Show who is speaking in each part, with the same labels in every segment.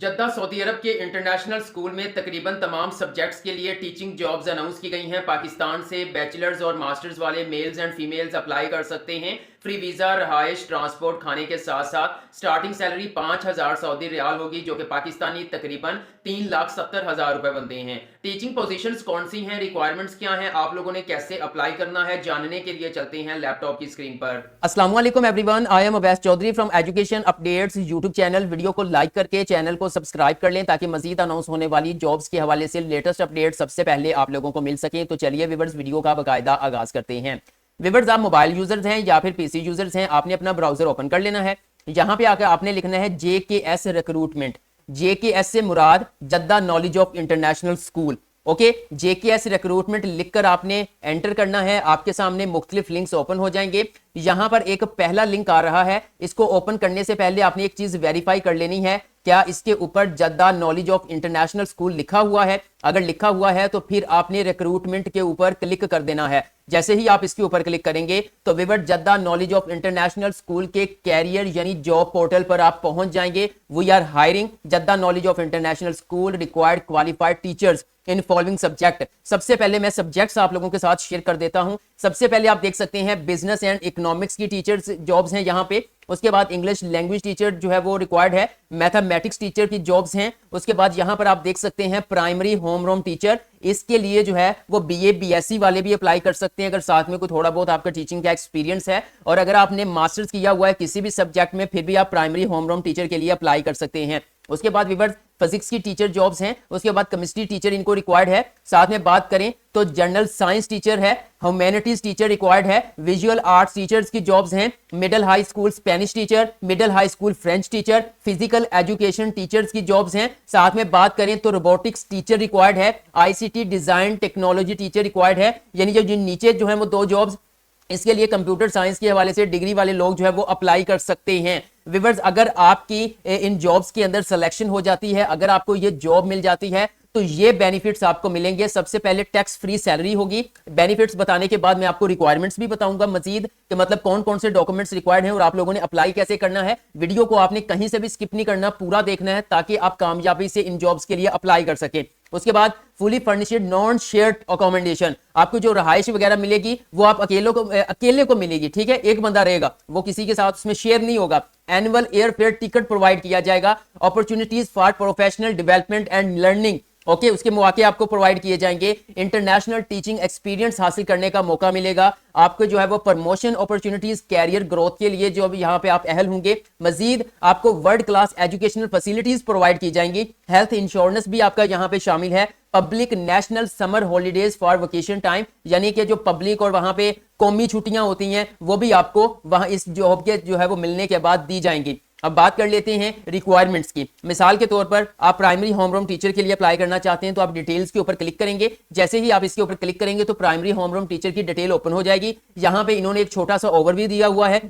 Speaker 1: Jeddah Saudi अरब के international school में तकरीबन तमाम सब्जेक्ट्स के लिए टीचिंग जॉब्स अनाउंस की गई हैं। पाकिस्तान से बैचलर्स और मास्टर्स वाले मेल्स एंड फीमेल्स अप्लाई कर सकते हैं। फ्री वीज़ा, रहाइश, ट्रांसपोर्ट, खाने के साथ साथ स्टार्टिंग सैलरी 5,000 सऊदी रियाल होगी, जो कि पाकिस्तानी तकरीबन 3,70,000 रुपए बनते हैं। टीचिंग पोजीशंस कौन सी हैं, रिक्वायरमेंट्स क्या हैं, आप लोगों ने कैसे अप्लाई करना है, जानने के लिए चलते हैं लैपटॉप की स्क्रीन पर।
Speaker 2: अस्सलाम वालेकुम everyone, I am Awais Chaudhry from education updates YouTube channel. Video को लाइक करके चैनल को सब्सक्राइब कर लें ताकि मजीद अनाउंस होने वाली जॉब्स के हवाले से लेटेस्ट अपडेट सबसे पहले आप लोगों को मिल सके। तो चलिए व्यूअर्स, वीडियो का बाकायदा आगाज करते हैं। व्यूअर्स, आप मोबाइल यूजर्स हैं या फिर पीसी यूजर्स हैं, आपने अपना ब्राउजर ओपन कर लेना है। यहाँ पे आकर आपने लिखना है JKS रिक्रूटमेंट। JKS से मुराद Jeddah knowledge of international school. Okay, JKS recruitment लिखकर आपने एंटर करना है। आपके सामने मुख्तलिफ लिंक्स ओपन हो जाएंगे। यहां पर एक पहला लिंक आ रहा है, इसको ओपन करने से पहले आपने एक चीज वेरीफाई कर लेनी है, क्या इसके ऊपर Jeddah knowledge of international school लिखा हुआ है। अगर लिखा हुआ है तो फिर आपने रिक्रूटमेंट के ऊपर क्लिक कर देना है। जैसे ही आप इसके ऊपर क्लिक करेंगे तो विवर Jeddah knowledge of international school के कैरियर यानी जॉब पोर्टल पर आप पहुंच जाएंगे। We are hiring Jeddah knowledge of international school required qualified teachers in following subject. सबसे पहले मैं सब्जेक्ट्स आप लोगों के साथ शेयर कर देता हूं। सबसे पहले आप देख सकते हैं बिजनेस एंड इकोनॉमिक्स की टीचर्स जॉब्स हैं यहाँ पे। उसके बाद इंग्लिश लैंग्वेज टीचर जो है वो रिक्वायर्ड है। मैथमेटिक्स टीचर की जॉब्स हैं। उसके बाद यहाँ पर आप देख सकते हैं प्राइमरी होम रूम टीचर, इसके लिए जो है वो BA BSc वाले भी अप्लाई कर सकते हैं अगर साथ में कोई थोड़ा बहुत आपका टीचिंग का एक्सपीरियंस है। और अगर आपने मास्टर्स किया हुआ है किसी भी सब्जेक्ट में, फिर भी आप प्राइमरी होम रूम टीचर के लिए अप्लाई कर सकते हैं। उसके बाद विवर्स फिजिक्स की टीचर जॉब्स हैं। उसके बाद केमिस्ट्री टीचर इनको रिक्वायर्ड है। साथ में बात करें तो जनरल साइंस टीचर है, ह्यूमैनिटीज टीचर रिक्वायर्ड है, विजुअल आर्ट्स टीचर्स की जॉब्स हैं, middle high school Spanish teacher, middle high school French teacher, physical education teachers की जॉब्स हैं। साथ में बात करें तो रोबोटिक्स टीचर रिक्वायर्ड है, ICT design technology teacher required है। यानी जो नीचे जो है वो दो जॉब्स, इसके लिए कंप्यूटर साइंस के हवाले से डिग्री वाले लोग जो है वो अप्लाई कर सकते हैं। व्यूअर्स, अगर आपकी इन जॉब्स के अंदर सिलेक्शन हो जाती है, अगर आपको ये जॉब मिल जाती है तो ये बेनिफिट्स आपको मिलेंगे। सबसे पहले टैक्स फ्री सैलरी होगी। बेनिफिट्स बताने के बाद मैं आपको रिक्वायरमेंट्स भी बताऊंगा मजीद कि मतलब कौन कौन से डॉक्यूमेंट्स रिक्वायर्ड हैं और आप लोगों ने अप्लाई कैसे करना है। वीडियो को आपने कहीं से भी स्किप नहीं करना, पूरा देखना है ताकि आप कामयाबी से इन जॉब्स के लिए अप्लाई कर सके। उसके बाद fully furnished non shared accommodation, आपको जो रहाइश वगैरह मिलेगी वो आप अकेले को मिलेगी। ठीक है, एक बंदा रहेगा, वो किसी के साथ उसमें शेयर नहीं होगा। एनुअल एयरफेयर टिकट प्रोवाइड किया जाएगा। Opportunities for professional development and learning, okay, उसके मौके आपको प्रोवाइड किए जाएंगे। इंटरनेशनल टीचिंग एक्सपीरियंस हासिल करने का मौका मिलेगा आपको, जो है वो प्रमोशन अपॉर्चुनिटीज कैरियर ग्रोथ के लिए जो अभी यहाँ पे आप अहल होंगे। मजीद आपको world class educational facilities provide की जाएंगी। हेल्थ इंश्योरेंस भी आपका यहाँ पे शामिल है। Public national summer holidays for vacation time, यानी कि जो पब्लिक और वहां पे कौमी छुट्टियां होती हैं वो भी आपको वहां इस जॉब के जो है वो मिलने के बाद दी जाएंगी। अब बात कर लेते हैं रिक्वायरमेंट्स की। मिसाल के तौर पर आप प्राइमरी होम रूम टीचर के लिए अप्लाई करना चाहते हैं तो आप डिटेल्स के ऊपर क्लिक करेंगे। जैसे ही आप इसके ऊपर क्लिक करेंगे तो प्राइमरी होम रूम टीचर की डिटेल ओपन हो जाएगी। यहाँ पे इन्होंने एक छोटा सा ओवरव्यू दिया हुआ है,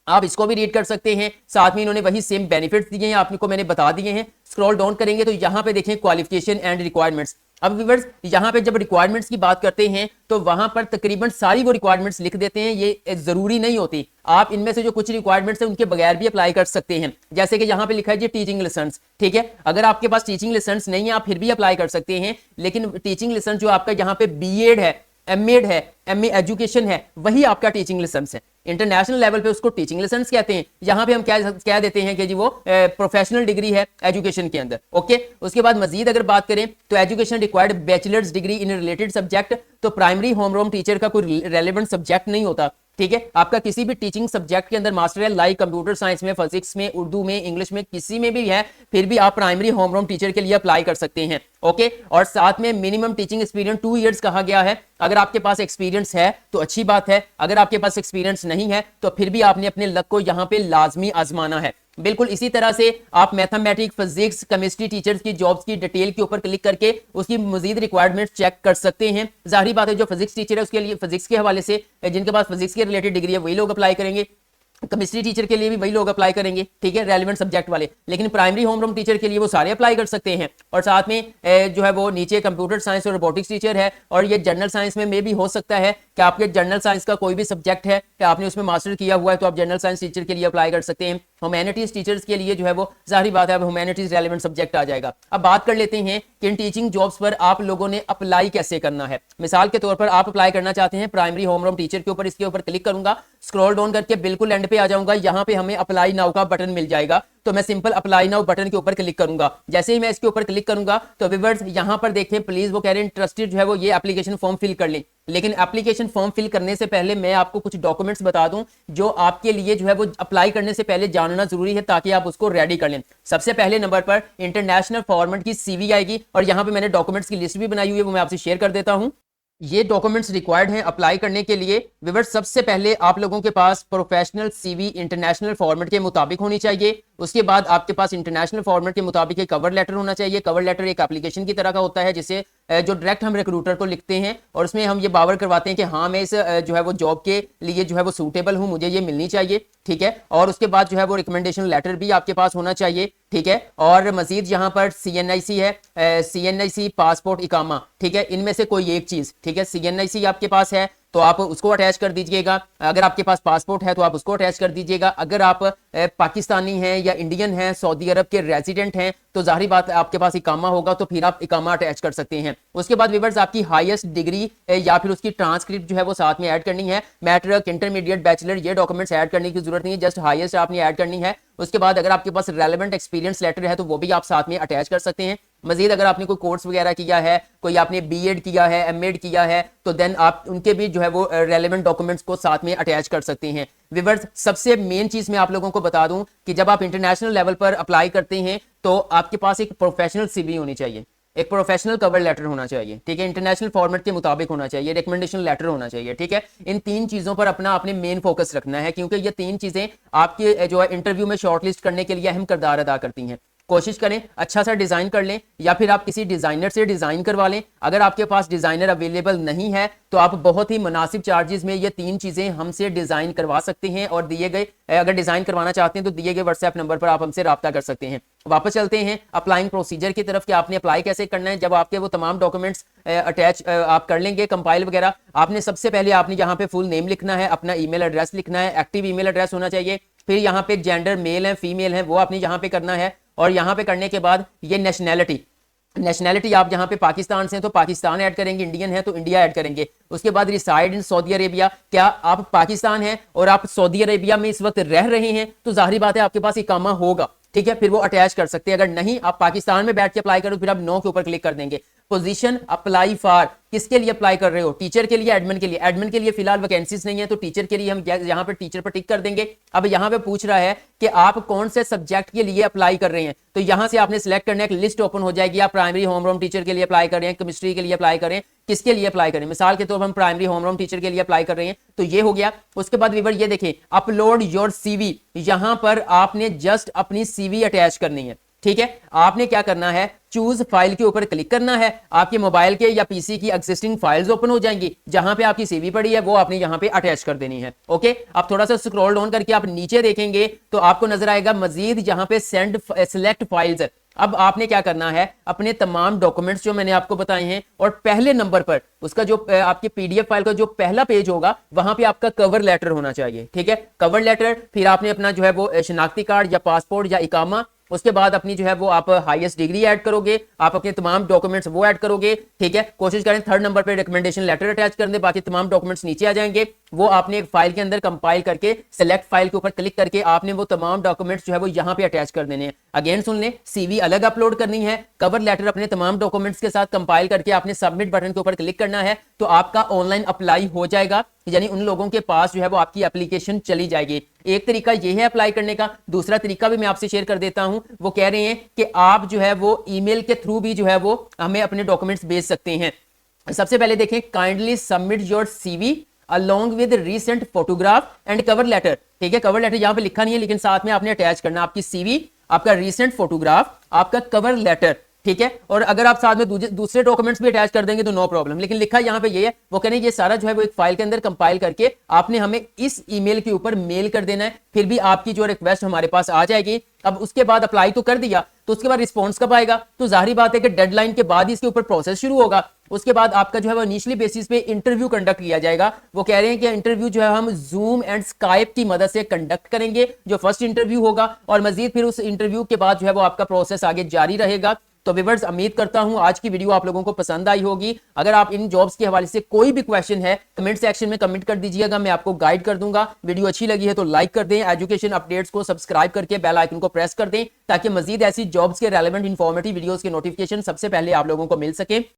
Speaker 2: आप इसको भी रीड कर सकते हैं। साथ में इन्होंने वही सेम बेनिफिट्स दिए हैं, आपको मैंने बता दिए हैं। स्क्रॉल डाउन करेंगे तो यहाँ पे देखें क्वालिफिकेशन एंड रिक्वायरमेंट्स। अब व्यूअर्स, यहाँ पे जब रिक्वायरमेंट्स की बात करते हैं तो वहां पर तकरीबन सारी वो रिक्वायरमेंट्स लिख देते हैं। ये जरूरी नहीं होती, आप इनमें से जो कुछ रिक्वायरमेंट्स हैं उनके बगैर भी अप्लाई कर सकते हैं। जैसे कि यहाँ पे लिखा है जी टीचिंग लाइसेंस। ठीक है, अगर आपके पास टीचिंग लाइसेंस नहीं है आप फिर भी अप्लाई कर सकते हैं, लेकिन टीचिंग लाइसेंस जो आपका यहाँ पे BEd है, MAd है, MA एजुकेशन है, वही आपका टीचिंग लाइसेंस है। इंटरनेशनल लेवल पे उसको टीचिंग लाइसेंस कहते हैं। यहाँ पे हम क्या देते हैं कि जी वो प्रोफेशनल डिग्री है एजुकेशन के अंदर। ओके, उसके बाद मजीद अगर बात करें तो education required bachelors degree in related subject, तो प्राइमरी होम रूम टीचर का कोई रेलेवेंट सब्जेक्ट नहीं होता। ठीक है, आपका किसी भी टीचिंग सब्जेक्ट के अंदर मास्टर है, लाइक कंप्यूटर साइंस में, फिजिक्स में, उर्दू में, इंग्लिश में, किसी में भी है, फिर भी आप प्राइमरी होम रूम टीचर के लिए अप्लाई कर सकते हैं। ओके, और साथ में मिनिमम टीचिंग एक्सपीरियंस 2 इयर्स कहा गया है। अगर आपके पास एक्सपीरियंस है तो अच्छी बात है, अगर आपके पास एक्सपीरियंस नहीं है तो फिर भी आपने अपने लक को यहाँ पे लाजमी आजमाना है। बिल्कुल इसी तरह से आप मैथमेटिक्स, फिजिक्स, केमिस्ट्री टीचर्स की जॉब्स की डिटेल के ऊपर क्लिक करके उसकी मजीद रिक्वायरमेंट चेक कर सकते हैं। जाहिर बात है जो फिजिक्स टीचर है उसके लिए फिजिक्स के हवाले से जिनके पास फिजिक्स के रिलेटेड डिग्री है वही लोग अप्लाई करेंगे। केमिस्ट्री टीचर के लिए भी वही लोग अप्लाई करेंगे, ठीक है, रेलेवेंट सब्जेक्ट वाले। लेकिन प्राइमरी होम रूम टीचर के लिए वो सारे अप्लाई कर सकते हैं। और साथ में जो है वो नीचे कंप्यूटर साइंस और रोबोटिक्स टीचर है, और ये जनरल साइंस में भी हो सकता है कि आपके जनरल साइंस का कोई भी सब्जेक्ट है कि आपने उसमें मास्टर किया हुआ है तो आप जनरल साइंस टीचर के लिए अप्लाई कर सकते हैं। ह्यूमैनिटीज टीचर्स के लिए जो है वो जाहिर बात है अब ह्यूमैनिटीज रेलेवेंट सब्जेक्ट आ जाएगा। अब बात कर लेते हैं कि इन टीचिंग जॉब्स पर आप लोगों ने अप्लाई कैसे करना है। मिसाल के तौर पर आप अप्लाई करना चाहते हैं प्राइमरी होमरूम टीचर के ऊपर, इसके ऊपर क्लिक करूंगा, स्क्रॉल डाउन करके बिल्कुल एंड पे आ जाऊंगा, यहाँ पे हमें अप्लाई नाउ का बटन मिल जाएगा। तो मैं सिंपल अप्लाई नाउ बटन के ऊपर क्लिक करूंगा। जैसे ही मैं इसके ऊपर क्लिक करूंगा तो व्यूअर्स यहाँ पर देखें प्लीज वो कह रहे हैं इंटरेस्टेड जो है वो ये एप्लीकेशन फॉर्म फिल कर लें। लेकिन एप्लीकेशन फॉर्म फिल करने से पहले मैं आपको कुछ डॉक्यूमेंट्स बता दूं जो आपके लिए जो है वो अप्लाई करने से पहले जानना जरूरी है ताकि आप उसको रेडी कर लें। सबसे पहले नंबर पर इंटरनेशनल फॉर्मेट की सीवी आएगी और यहाँ पे मैंने डॉक्यूमेंट्स की लिस्ट भी बनाई हुई है, वो मैं आपसे शेयर कर देता हूँ। ये डॉक्यूमेंट्स रिक्वायर्ड हैं अप्लाई करने के लिए। व्यूअर्स सबसे पहले आप लोगों के पास प्रोफेशनल सीवी इंटरनेशनल फॉर्मेट के मुताबिक होनी चाहिए। उसके बाद आपके पास इंटरनेशनल फॉर्मेट के मुताबिक एक कवर लेटर होना चाहिए। कवर लेटर एक एप्लीकेशन की तरह का होता है जिसे जो डायरेक्ट हम रिक्रूटर को लिखते हैं और उसमें हम ये बावर करवाते हैं कि हाँ मैं इस जो है वो जॉब के लिए जो है वो सूटेबल हूँ, मुझे ये मिलनी चाहिए, ठीक है। और उसके बाद जो है वो रिकमेंडेशन लेटर भी आपके पास होना चाहिए, ठीक है। और मजीद यहाँ पर CNIC है, CNIC पासपोर्ट इकामा, ठीक है, इनमें से कोई एक चीज, ठीक है। CNIC आपके पास है तो आप उसको अटैच कर दीजिएगा। अगर आपके पास पासपोर्ट है तो आप उसको अटैच कर दीजिएगा। अगर आप पाकिस्तानी हैं या इंडियन हैं, सऊदी अरब के रेजिडेंट हैं तो जाहिर बात है आपके पास इकामा होगा तो फिर आप इकामा अटैच कर सकते हैं। उसके बाद व्यूअर्स आपकी हाईएस्ट डिग्री या फिर उसकी ट्रांसक्रिप्ट जो है वो साथ में ऐड करनी है। मैट्रिक, इंटरमीडिएट, बैचलर ये डॉक्यूमेंट्स ऐड करने की जरूरत नहीं है, जस्ट हाईएस्ट आपने ऐड करनी है। उसके बाद अगर आपके पास रेलेवेंट एक्सपीरियंस लेटर है तो वो भी आप साथ में अटैच कर सकते हैं। मजीद अगर आपने कोई कोर्स वगैरह किया है, कोई आपने बीएड किया है, एमएड किया है तो देन आप उनके भी जो है वो रेलेवेंट डॉक्यूमेंट्स को साथ में अटैच कर सकते हैं। व्यूअर्स सबसे मेन चीज मैं आप लोगों को बता दूं कि जब आप इंटरनेशनल लेवल पर अप्लाई करते हैं तो आपके पास एक प्रोफेशनल सीवी होनी चाहिए, एक प्रोफेशनल कवर लेटर होना चाहिए, ठीक है, इंटरनेशनल फॉर्मेट के मुताबिक होना चाहिए, रिकमेंडेशन लेटर होना चाहिए, ठीक है। इन तीन चीजों पर अपना आपने मेन फोकस रखना है क्योंकि ये तीन चीजें आपके जो है इंटरव्यू में शॉर्टलिस्ट करने के लिए अहम किरदार अदा करती हैं। कोशिश करें अच्छा सा डिजाइन कर लें या फिर आप किसी डिजाइनर से डिजाइन करवा लें। अगर आपके पास डिजाइनर अवेलेबल नहीं है तो आप बहुत ही मुनासिब चार्जेस में ये तीन चीजें हमसे डिजाइन करवा सकते हैं और दिए गए अगर डिजाइन करवाना चाहते हैं तो दिए गए व्हाट्सएप नंबर पर आप हमसे रब्ता कर सकते हैं। वापस चलते हैं अप्लाइंग प्रोसीजर की तरफ कि आपने अप्लाई कैसे करना है। जब आपके वो तमाम डॉक्यूमेंट्स अटैच आप कर लेंगे कंपाइल वगैरह, आपने सबसे पहले आपने यहाँ पे फुल नेम लिखना है, अपना ईमेल एड्रेस लिखना है, एक्टिव ईमेल एड्रेस होना चाहिए। फिर यहाँ पे जेंडर मेल है फीमेल है वो आपने यहाँ पे करना है और यहाँ पे करने के बाद ये नेशनैलिटी आप यहाँ पे पाकिस्तान से हैं तो पाकिस्तान ऐड करेंगे, इंडियन है तो इंडिया ऐड करेंगे। उसके बाद रिसाइड इन सऊदी अरेबिया, क्या आप पाकिस्तान हैं और आप सऊदी अरेबिया में इस वक्त रह रहे हैं तो जाहिर बात है आपके पास इकामा होगा, ठीक है, फिर वो अटैच कर सकते हैं। अगर नहीं आप पाकिस्तान में बैठ के अप्लाई करो फिर आप नो के ऊपर क्लिक कर देंगे। पोजीशन अप्लाई फॉर, किसके लिए अप्लाई कर रहे हो, टीचर के लिए, एडमिन के लिए। एडमिन के लिए फिलहाल वैकेंसीज नहीं है तो टीचर के लिए हम यहाँ पे टीचर पर टिक कर देंगे। अब यहाँ पे पूछ रहा है कि आप कौन से सब्जेक्ट के लिए अप्लाई कर रहे हैं तो यहाँ से आपने सिलेक्ट करना है, एक लिस्ट ओपन हो जाएगी। आप प्राइमरी होमरूम टीचर के लिए अप्लाई कर रहे हैं, केमिस्ट्री के लिए अप्लाई कर रहे हैं, किसके लिए अप्लाई करें। मिसाल के तौर पर हम प्राइमरी होमरूम टीचर के लिए अप्लाई कर रहे हैं तो ये हो गया। उसके बाद व्यूअर ये देखें अपलोड योर सीवी, यहां पर आपने जस्ट अपनी सीवी अटैच करनी है, ठीक है। आपने क्या करना है, चूज फाइल के ऊपर क्लिक करना है। आपके मोबाइल के या पीसी की एग्जिस्टिंग फाइल्स ओपन हो जाएंगी, जहां पे आपकी सीवी पड़ी है वो आपने यहां पे अटैच कर देनी है। ओके, अब थोड़ा सा स्क्रॉल डाउन करके आप नीचे देखेंगे तो आपको नजर आएगा मजीद यहां पे सेंड सिलेक्ट फाइल्स। अब आपने क्या करना है, अपने तमाम डॉक्यूमेंट्स जो मैंने आपको बताए हैं और पहले नंबर पर उसका जो आपकी पीडीएफ फाइल का जो पहला पेज होगा वहां पे आपका कवर लेटर होना चाहिए, ठीक है। कवर लेटर, फिर आपने अपना जो है वो शनाख्ती कार्ड या पासपोर्ट या इकामा, उसके बाद अपनी जो है वो आप हाईएस्ट डिग्री ऐड करोगे, आप अपने तमाम डॉक्यूमेंट्स वो ऐड करोगे, ठीक है। कोशिश करें थर्ड नंबर पे रिकमेंडेशन लेटर अटैच कर दें, बाकी तमाम डॉक्यूमेंट्स नीचे आ जाएंगे। वो आपने एक फाइल के अंदर कंपाइल करके सिलेक्ट फाइल के ऊपर क्लिक करके आपने वो तमाम डॉक्यूमेंट्स जो है वो यहाँ पे अटैच कर देने हैं। अगेन सुन लें, सीवी अलग अपलोड करनी है, कवर लेटर अपने तमाम डॉक्यूमेंट्स के साथ कंपाइल करके आपने सबमिट बटन के ऊपर क्लिक करना है तो आपका ऑनलाइन अप्लाई हो जाएगा, यानी उन लोगों के पास जो है वो आपकी एप्लीकेशन चली जाएगी। एक तरीका ये है अप्लाई करने का, दूसरा तरीका भी मैं आपसे शेयर कर देता हूं। वो कह रहे हैं कि आप जो है वो ईमेल के थ्रू भी जो है वो हमें अपने डॉक्यूमेंट्स भेज सकते हैं। सबसे पहले देखें, kindly submit your CV along with recent photograph and cover letter, ठीक है। कवर लेटर यहां पे लिखा नहीं है लेकिन साथ में आपने अटैच करना आपकी सीवी, आपका रीसेंट फोटोग्राफ, आपका कवर लेटर, ठीक है। और अगर आप साथ में दूसरे डॉक्यूमेंट्स भी अटैच कर देंगे तो नो प्रॉब्लम, लेकिन लिखा यहाँ पे ये है, वो कह रहे हैं ये सारा जो है वो एक फाइल के अंदर कंपाइल करके आपने हमें इस ईमेल के ऊपर मेल कर देना है, फिर भी आपकी जो रिक्वेस्ट हमारे पास आ जाएगी। अब उसके बाद अप्लाई तो कर दिया, तो उसके बाद रिस्पॉन्स कब आएगा, तो जाहिर बात है कि डेडलाइन के बाद ही इसके ऊपर प्रोसेस शुरू होगा। उसके बाद आपका जो है वो इनिशियली बेसिस पे इंटरव्यू कंडक्ट किया जाएगा। वो कह रहे हैं कि इंटरव्यू जो है हम जूम एंड स्काइप की मदद से कंडक्ट करेंगे, जो फर्स्ट इंटरव्यू होगा, और मजीद फिर उस इंटरव्यू के बाद जो है वो आपका प्रोसेस आगे जारी रहेगा। तो व्यूअर्स, उम्मीद करता हूं आज की वीडियो आप लोगों को पसंद आई होगी। अगर आप इन जॉब्स के हवाले से कोई भी क्वेश्चन है कमेंट सेक्शन में कमेंट कर दीजिएगा, मैं आपको गाइड कर दूंगा। वीडियो अच्छी लगी है तो लाइक कर दें, एजुकेशन अपडेट्स को सब्सक्राइब करके बेल आइकन को प्रेस कर दें ताकि मजीद ऐसी जॉब्स के रेलेवेंट इंफॉर्मेटिव वीडियोस के नोटिफिकेशन सबसे पहले आप लोगों को मिल सके।